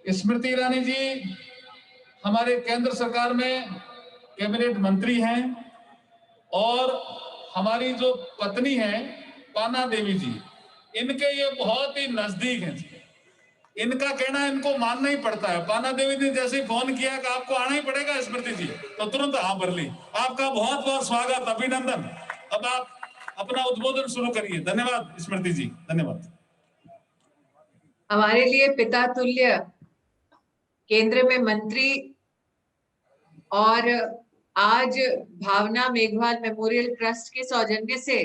स्मृति ईरानी जी हमारे केंद्र सरकार में कैबिनेट मंत्री हैं और हमारी जो पत्नी है पाना देवी जी, इनके ये बहुत ही नजदीक हैं। इनका कहना इनको मानना ही पड़ता है। पाना देवी ने जैसे ही फोन किया कि आपको आना ही पड़ेगा स्मृति जी, तो तुरंत हाँ भर ली। आपका बहुत बहुत स्वागत, अभिनंदन। अब आप अपना उद्बोधन शुरू करिए। धन्यवाद स्मृति जी, धन्यवाद। हमारे लिए पिता तुल्य केंद्र में मंत्री और आज भावना मेघवाल मेमोरियल ट्रस्ट के सौजन्य से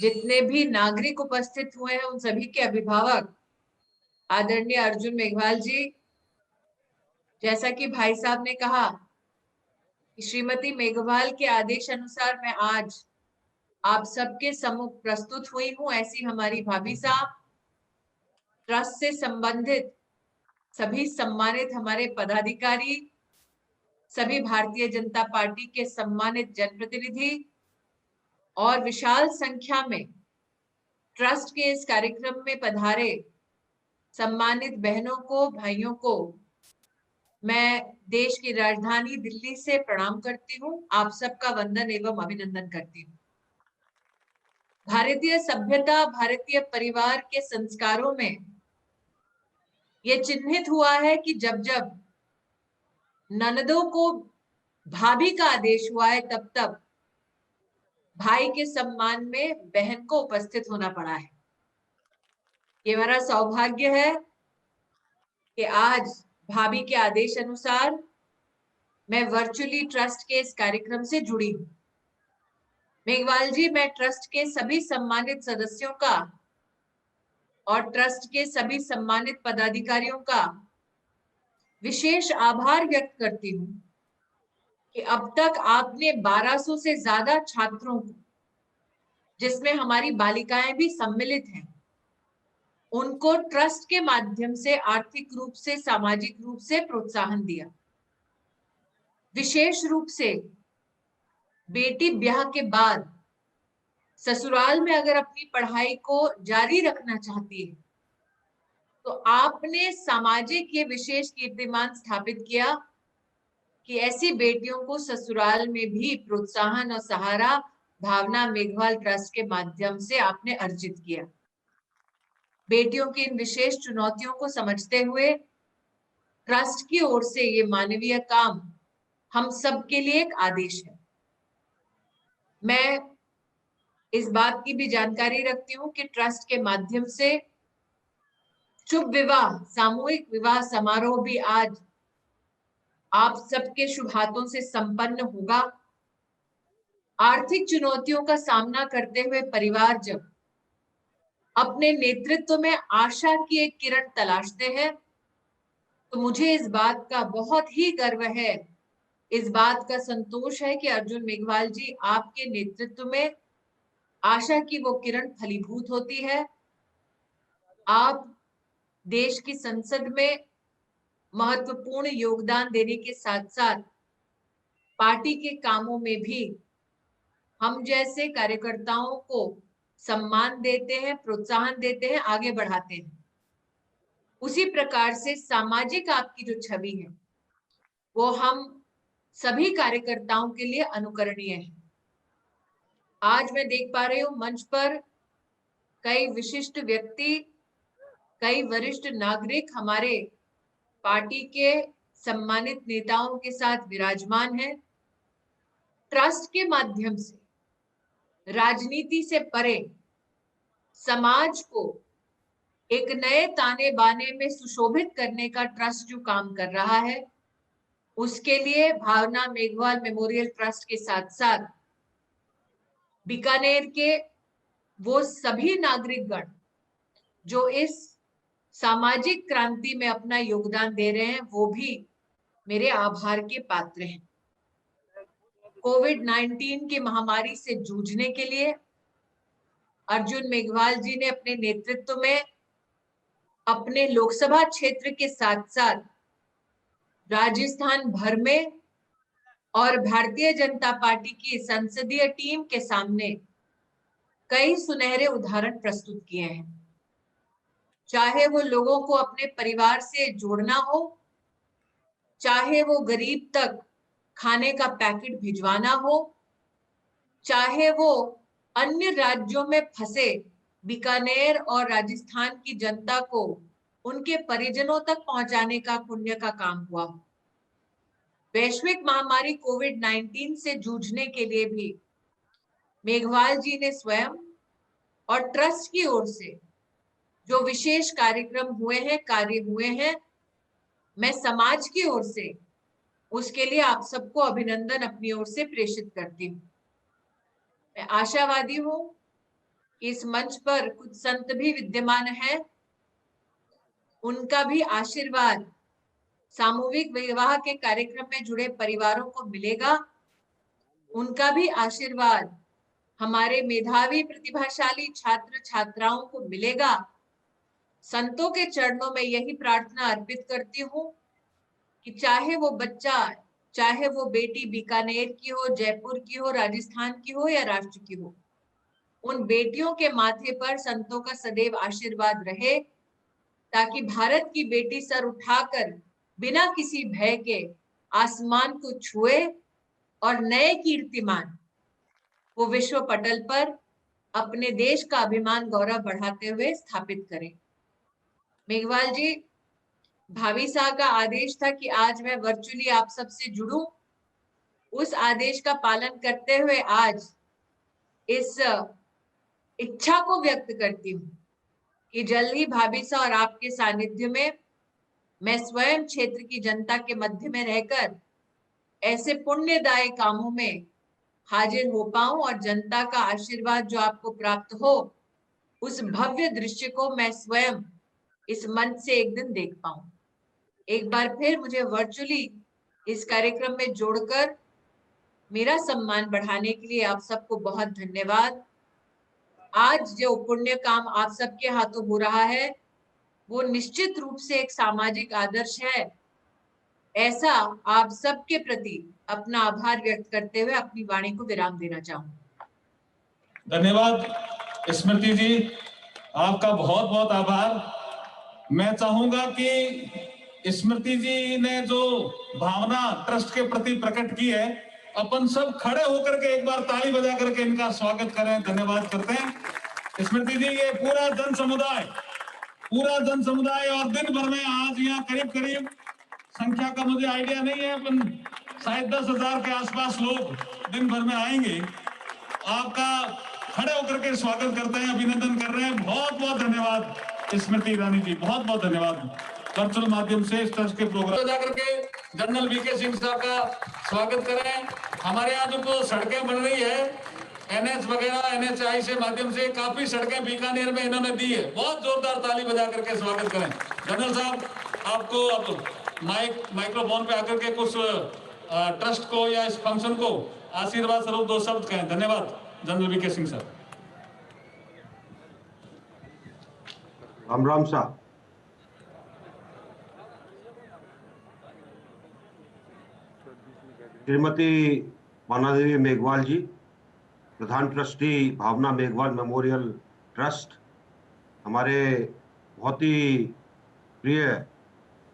जितने भी नागरिक उपस्थित हुए हैं उन सभी के अभिभावक आदरणीय अर्जुन मेघवाल जी, जैसा कि भाई साहब ने कहा कि श्रीमती मेघवाल के आदेश अनुसार मैं आज आप सबके सम्मुख प्रस्तुत हुई हूं। ऐसी हमारी भाभी साहब, ट्रस्ट से संबंधित सभी सम्मानित हमारे पदाधिकारी, सभी भारतीय जनता पार्टी के सम्मानित जनप्रतिनिधि और विशाल संख्या में ट्रस्ट के इस कार्यक्रम में पधारे सम्मानित बहनों को, भाइयों को मैं देश की राजधानी दिल्ली से प्रणाम करती हूँ। आप सबका वंदन एवं अभिनंदन करती हूँ। भारतीय सभ्यता, भारतीय परिवार के संस्कारों में ये चिन्हित हुआ है कि जब जब ननदों को भाभी का आदेश हुआ है तब तब भाई के सम्मान में बहन को उपस्थित होना पड़ा है। ये मेरा सौभाग्य है कि आज भाभी के आदेश अनुसार मैं वर्चुअली ट्रस्ट के इस कार्यक्रम से जुड़ी हूँ। मेघवाल जी, मैं ट्रस्ट के सभी सम्मानित सदस्यों का और ट्रस्ट के सभी सम्मानित पदाधिकारियों का विशेष आभार व्यक्त करती हूँ कि अब तक आपने 1200 से ज्यादा छात्रों को, जिसमें हमारी बालिकाएं भी सम्मिलित हैं, उनको ट्रस्ट के माध्यम से आर्थिक रूप से, सामाजिक रूप से प्रोत्साहन दिया। विशेष रूप से बेटी ब्याह के बाद ससुराल में अगर अपनी पढ़ाई को जारी रखना चाहती है तो आपने सामाजिक ये विशेष कीर्तिमान स्थापित किया कि ऐसी बेटियों को ससुराल में भी प्रोत्साहन और सहारा भावना मेघवाल ट्रस्ट के माध्यम से आपने अर्जित किया। बेटियों की इन विशेष चुनौतियों को समझते हुए ट्रस्ट की ओर से ये मानवीय काम हम सबके लिए एक आदेश है। मैं इस बात की भी जानकारी रखती हूँ कि ट्रस्ट के माध्यम से शुभ विवाह, सामूहिक विवाह समारोह भी आज आप सबके शुभ हाथों से संपन्न होगा। आर्थिक चुनौतियों का सामना करते हुए परिवार जब अपने नेतृत्व में आशा की एक किरण तलाशते हैं तो मुझे इस बात का बहुत ही गर्व है, इस बात का संतोष है कि अर्जुन मेघवाल जी आपके नेतृत्व में आशा की वो किरण फलीभूत होती है। आप देश की संसद में महत्वपूर्ण योगदान देने के साथ साथ पार्टी के कामों में भी हम जैसे कार्यकर्ताओं को सम्मान देते हैं, प्रोत्साहन देते हैं, आगे बढ़ाते हैं। उसी प्रकार से सामाजिक आपकी जो छवि है वो हम सभी कार्यकर्ताओं के लिए अनुकरणीय है। आज मैं देख पा रही हूँ मंच पर कई विशिष्ट व्यक्ति, कई वरिष्ठ नागरिक हमारे पार्टी के सम्मानित नेताओं के साथ विराजमान हैं। ट्रस्ट के माध्यम से राजनीति से परे समाज को एक नए ताने बाने में सुशोभित करने का ट्रस्ट जो काम कर रहा है, उसके लिए भावना मेघवाल मेमोरियल ट्रस्ट के साथ साथ बीकानेर के वो सभी नागरिकगण जो इस सामाजिक क्रांति में अपना योगदान दे रहे हैं, वो भी मेरे आभार के पात्र हैं। कोविड-19 की महामारी से जूझने के लिए अर्जुन मेघवाल जी ने अपने नेतृत्व में अपने लोकसभा क्षेत्र के साथ साथ राजस्थान भर में और भारतीय जनता पार्टी की संसदीय टीम के सामने कई सुनहरे उदाहरण प्रस्तुत किए हैं। चाहे वो लोगों को अपने परिवार से जोड़ना हो, चाहे वो गरीब तक खाने का पैकेट भिजवाना हो, चाहे वो अन्य राज्यों में फंसे बीकानेर और राजस्थान की जनता को उनके परिजनों तक पहुंचाने का पुण्य का काम हुआ हो। वैश्विक महामारी कोविड-19 से जूझने के लिए भी मेघवाल जी ने स्वयं और ट्रस्ट की ओर से जो विशेष कार्यक्रम हुए हैं, कार्य हुए हैं, मैं समाज की ओर से उसके लिए आप सबको अभिनंदन अपनी ओर से प्रेषित करती हूँ। मैं आशावादी हूँ कि इस मंच पर कुछ संत भी विद्यमान हैं, उनका भी आशीर्वाद सामूहिक विवाह के कार्यक्रम में जुड़े परिवारों को मिलेगा, उनका भी आशीर्वाद हमारे मेधावी प्रतिभाशाली छात्र छात्राओं को मिलेगा। संतों के चरणों में यही प्रार्थना अर्पित करती हूँ कि चाहे वो बच्चा, चाहे वो बेटी बीकानेर की हो, जयपुर की हो, राजस्थान की हो या राष्ट्र की हो, उन बेटियों के माथे पर संतों का सदैव आशीर्वाद रहे, ताकि भारत की बेटी सर उठाकर बिना किसी भय के आसमान को छुए और नए कीर्तिमान वो विश्व पटल पर अपने देश का अभिमान गौरव बढ़ाते हुए स्थापित करें। मेघवाल जी, भाभी साहब का आदेश था कि आज मैं वर्चुअली आप सबसे जुड़ूं। उस आदेश का पालन करते हुए आज इस इच्छा को व्यक्त करती हूँ कि जल्द ही भाभी साहब और आपके सानिध्य में मैं स्वयं क्षेत्र की जनता के मध्य में रहकर ऐसे पुण्यदायी कामों में हाजिर हो पाऊं और जनता का आशीर्वाद जो आपको प्राप्त हो, उस भव्य दृश्य को मैं स्वयं इस मंच से एक दिन देख पाऊं। एक बार फिर मुझे वर्चुअली इस कार्यक्रम में जोड़कर मेरा सम्मान बढ़ाने के लिए आप सबको बहुत धन्यवाद। आज जो पुण्य काम आप सबके हाथों हो रहा है, वो निश्चित रूप से एक सामाजिक आदर्श है। ऐसा आप सबके प्रति अपना आभार व्यक्त करते हुए अपनी वाणी को विराम देना चाहूंगा। धन्यवाद स्मृति जी, आपका बहुत बहुत आभार। मैं चाहूंगा कि स्मृति जी ने जो भावना ट्रस्ट के प्रति प्रकट की है, अपन सब खड़े होकर के एक बार ताली बजा करके इनका स्वागत करें, धन्यवाद करते हैं। स्मृति जी, ये पूरा जन समुदाय और दिन भर में आज यहाँ करीब करीब संख्या का मुझे आइडिया नहीं है, अपन शायद 10,000 के आसपास लोग दिन भर में आएंगे। आपका खड़े होकर के स्वागत करते हैं, अभिनंदन कर रहे हैं। बहुत बहुत धन्यवाद स्मृति ईरानी जी, बहुत बहुत धन्यवाद। वर्चुअल माध्यम से इस ट्रस्ट के प्रोग्राम जाकर के जनरल वीके सिंह साहब का स्वागत करें। हमारे यहाँ जो सड़कें बन रही है एनएच वगैरह, एनएचआई से माध्यम से काफी सड़कें बीकानेर में इन्होंने दी है, बहुत जोरदार ताली बजा करके स्वागत करें। जनरल साहब, आपको अब माइक्रोफोन पे आकर के कुछ ट्रस्ट को या इस फंक्शन को आशीर्वाद स्वरूप 2 शब्द कहें। धन्यवाद जनरल वीके सिंह साहब। राम राम साहब। श्रीमती पानादेवी मेघवाल जी, प्रधान ट्रस्टी भावना मेघवाल मेमोरियल ट्रस्ट, हमारे बहुत ही प्रिय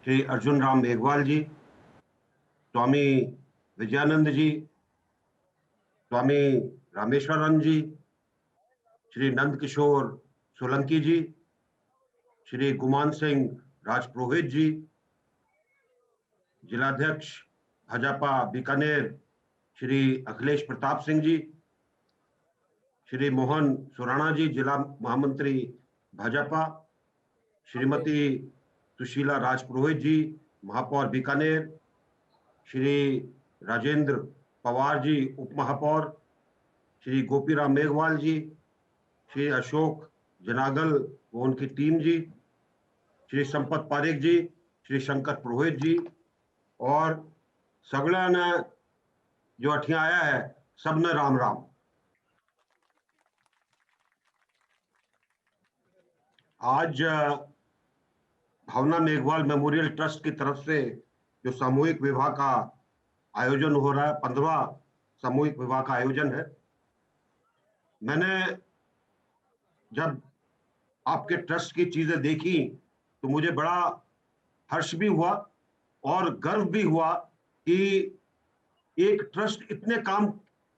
श्री अर्जुन राम मेघवाल जी, स्वामी विजयानंद जी, स्वामी रामेश्वरन जी, श्री नंद किशोर सोलंकी जी, श्री गुमान सिंह राजपुरोहित जी, जिलाध्यक्ष भाजपा बीकानेर श्री अखिलेश प्रताप सिंह जी, श्री मोहन सुराणा जी, जिला महामंत्री भाजपा, श्रीमती सुशीला राजपुरोहित जी, महापौर बीकानेर, श्री राजेंद्र पवार जी, उप महापौर, श्री गोपीराम मेघवाल जी, श्री अशोक जनागल व उनकी टीम जी, श्री संपत पारेख जी, श्री शंकर पुरोहित जी, और सगळ्यांना जो अठिया आया है सबने राम राम। आज भावना मेघवाल मेमोरियल ट्रस्ट की तरफ से जो सामूहिक विवाह का आयोजन हो रहा है, 15वां सामूहिक विवाह का आयोजन है। मैंने जब आपके ट्रस्ट की चीजें देखी तो मुझे बड़ा हर्ष भी हुआ और गर्व भी हुआ कि एक ट्रस्ट इतने काम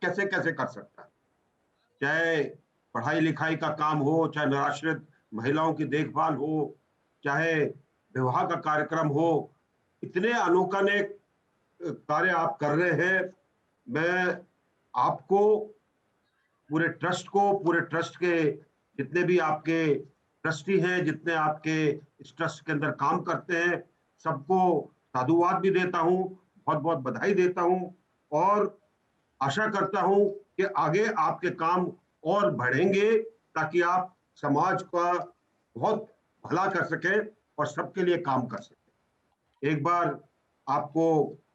कैसे कैसे कर सकता है। चाहे पढ़ाई लिखाई का काम हो, चाहे निराश्रित महिलाओं की देखभाल हो, चाहे विवाह का कार्यक्रम हो, इतने अनोखे कार्य आप कर रहे हैं। मैं आपको, पूरे ट्रस्ट को, पूरे ट्रस्ट के जितने भी आपके ट्रस्टी हैं, जितने आपके इस ट्रस्ट के अंदर काम करते हैं, सबको साधुवाद भी देता हूं, बहुत बहुत बधाई देता हूं और आशा करता हूं कि आगे आपके काम और बढ़ेंगे ताकि आप समाज का बहुत भला कर सकें और सबके लिए काम कर सकें। एक बार आपको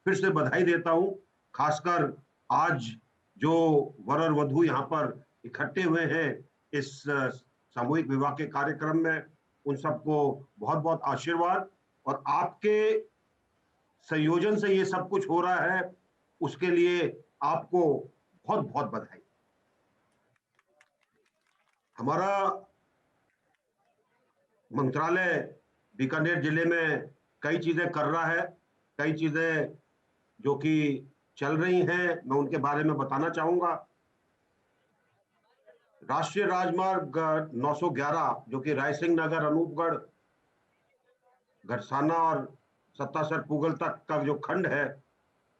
फिर से बधाई देता हूं, खासकर आज जो वर और वधू यहाँ पर इकट्ठे हुए हैं इस सामूहिक विवाह के कार्यक्रम में, उन सबको बहुत बहुत आशीर्वाद। और आपके संयोजन से ये सब कुछ हो रहा है, उसके लिए आपको बहुत बहुत बधाई। हमारा मंत्रालय बीकानेर जिले में कई चीजें कर रहा है, कई चीजें जो कि चल रही हैं, मैं उनके बारे में बताना चाहूंगा। राष्ट्रीय राजमार्ग 911 जो कि रायसिंह नगर, अनूपगढ़, घरसाना और सत्तासर पूगल तक का जो खंड है,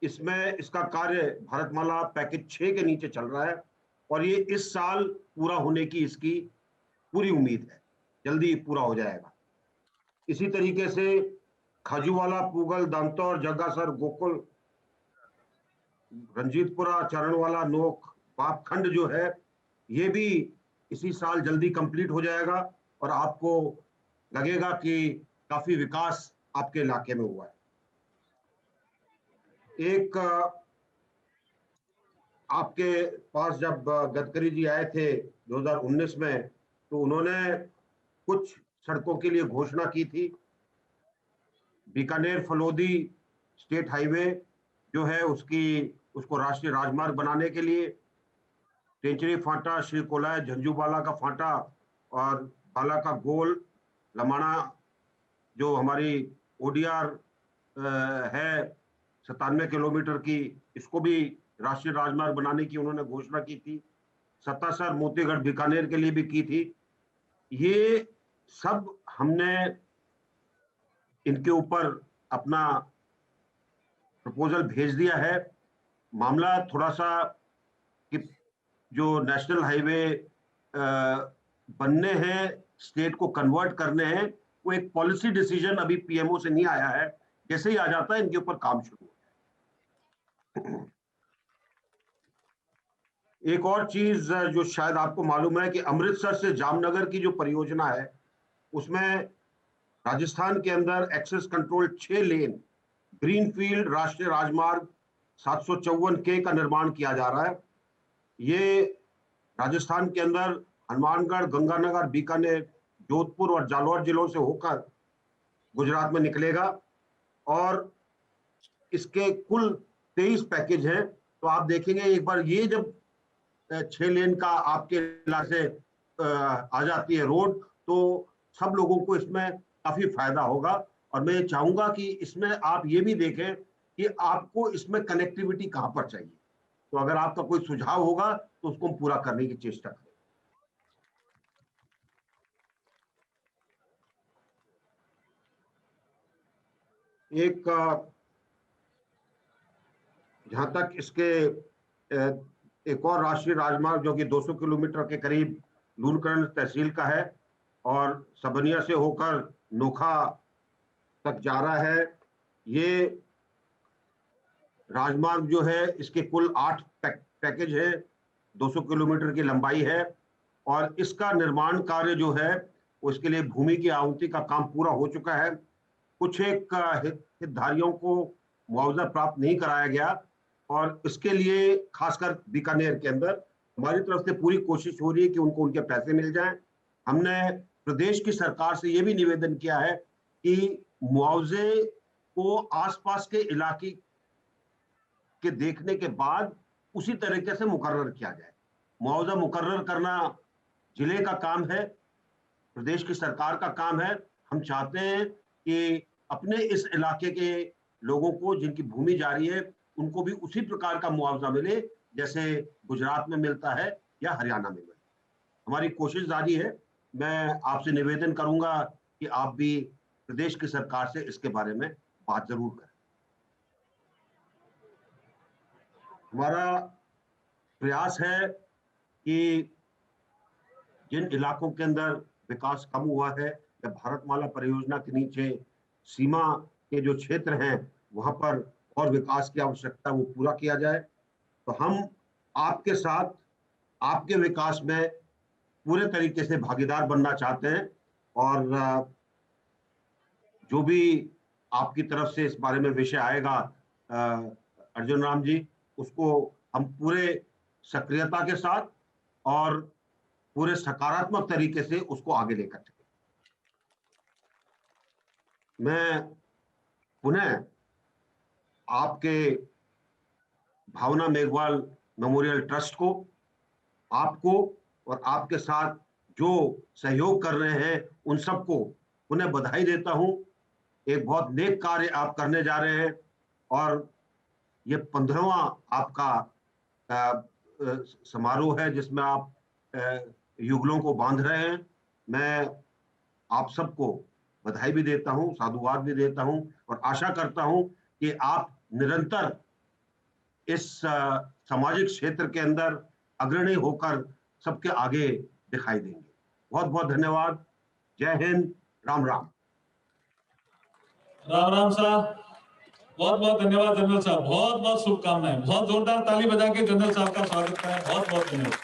इसमें इसका कार्य भारतमाला पैकेज 6 के नीचे चल रहा है और ये इस साल पूरा होने की इसकी पूरी उम्मीद है, जल्दी पूरा हो जाएगा। इसी तरीके से खाजूवाला, पूगल, दामतौर, जग्गासर, गोकुल, रंजीतपुरा, चरणवाला, नोक, पाप खंड जो है, ये भी इसी साल जल्दी कंप्लीट हो जाएगा और आपको लगेगा कि काफी विकास आपके इलाके में हुआ है। एक आपके पास जब गडकरी जी आए थे 2019 में, तो उन्होंने कुछ सड़कों के लिए घोषणा की थी। बीकानेर फलोदी स्टेट हाईवे जो है उसको राष्ट्रीय राजमार्ग बनाने के लिए टेंचरी फांटा, श्री कोलाय, झंझूबाला का फांटा और बाला का गोल, लमाणा जो हमारी ओडीआर है 97 किलोमीटर की, इसको भी राष्ट्रीय राजमार्ग बनाने की उन्होंने घोषणा की थी। सत्तासर, मोतीगढ़, बीकानेर के लिए भी की थी। ये सब हमने इनके ऊपर अपना प्रपोजल भेज दिया है। मामला थोड़ा सा कि जो नेशनल हाईवे बनने हैं, स्टेट को कन्वर्ट करने हैं, वो एक पॉलिसी डिसीजन अभी पीएमओ से नहीं आया है। जैसे ही आ जाता है इनके ऊपर काम शुरू हो जाए। एक और चीज जो शायद आपको मालूम है कि अमृतसर से जामनगर की जो परियोजना है, उसमें राजस्थान के अंदर एक्सेस कंट्रोल 6 लेन ग्रीनफील्ड राष्ट्रीय राजमार्ग 754K का निर्माण किया जा रहा है। ये राजस्थान के अंदर हनुमानगढ़, गंगानगर, बीकानेर, जोधपुर और जालौर जिलों से होकर गुजरात में निकलेगा और इसके कुल 23 पैकेज हैं। तो आप देखेंगे एक बार ये जब 6 लेन का आपके इलाके से आ जाती है रोड, तो सब लोगों को इसमें काफी फायदा होगा। और मैं चाहूंगा कि इसमें आप ये भी देखें कि आपको इसमें कनेक्टिविटी कहां पर चाहिए। तो अगर आपका कोई सुझाव होगा तो उसको हम पूरा करने की चेष्टा करें। एक जहां तक इसके एक और राष्ट्रीय राजमार्ग जो कि 200 किलोमीटर के करीब लूणकरण तहसील का है और सबनिया से होकर नोखा तक जा रहा है। ये राजमार्ग जो है इसके कुल 8 पैकेज है, 200 किलोमीटर की लंबाई है और इसका निर्माण कार्य जो है उसके लिए भूमि की आवंटी का काम पूरा हो चुका है। कुछ एक हितधारियों को मुआवजा प्राप्त नहीं कराया गया और इसके लिए खासकर बीकानेर के अंदर हमारी तरफ से पूरी कोशिश हो रही है कि उनको उनके पैसे मिल जाएं। हमने प्रदेश की सरकार से ये भी निवेदन किया है कि मुआवजे को आसपास के इलाके के देखने के बाद उसी तरीके से मुकर्रर किया जाए। मुआवजा मुकर्रर करना जिले का काम है, प्रदेश की सरकार का काम है। हम चाहते हैं कि अपने इस इलाके के लोगों को जिनकी भूमि जा रही है उनको भी उसी प्रकार का मुआवजा मिले जैसे गुजरात में मिलता है या हरियाणा में मिलता है। हमारी कोशिश जारी है। मैं आपसे निवेदन करूंगा कि आप भी प्रदेश की सरकार से इसके बारे में बात जरूर करें। हमारा प्रयास है कि जिन इलाकों के अंदर विकास कम हुआ है या भारतमाला परियोजना के नीचे सीमा के जो क्षेत्र हैं वहां पर और विकास की आवश्यकता वो पूरा किया जाए। तो हम आपके साथ आपके विकास में पूरे तरीके से भागीदार बनना चाहते हैं और जो भी आपकी तरफ से इस बारे में विषय आएगा अर्जुन राम जी, उसको हम पूरे सक्रियता के साथ और पूरे सकारात्मक तरीके से उसको आगे लेकर चलें। मैं पुनः आपके भावना मेघवाल मेमोरियल ट्रस्ट को, आपको और आपके साथ जो सहयोग कर रहे हैं उन सबको पुनः बधाई देता हूं। एक बहुत नेक कार्य आप करने जा रहे हैं और ये 15वां आपका समारोह है जिसमें आप युगलों को बांध रहे हैं। मैं आप सबको बधाई भी देता हूं, साधुवाद भी देता हूं और आशा करता हूं कि आप निरंतर इस सामाजिक क्षेत्र के अंदर अग्रणी होकर सबके आगे दिखाई देंगे। बहुत बहुत धन्यवाद। जय हिंद। राम राम। राम राम साहब, बहुत बहुत धन्यवाद जनरल साहब, बहुत बहुत शुभकामनाएं। बहुत जोरदार ताली बजा के जनरल साहब का स्वागत करें। बहुत बहुत धन्यवाद।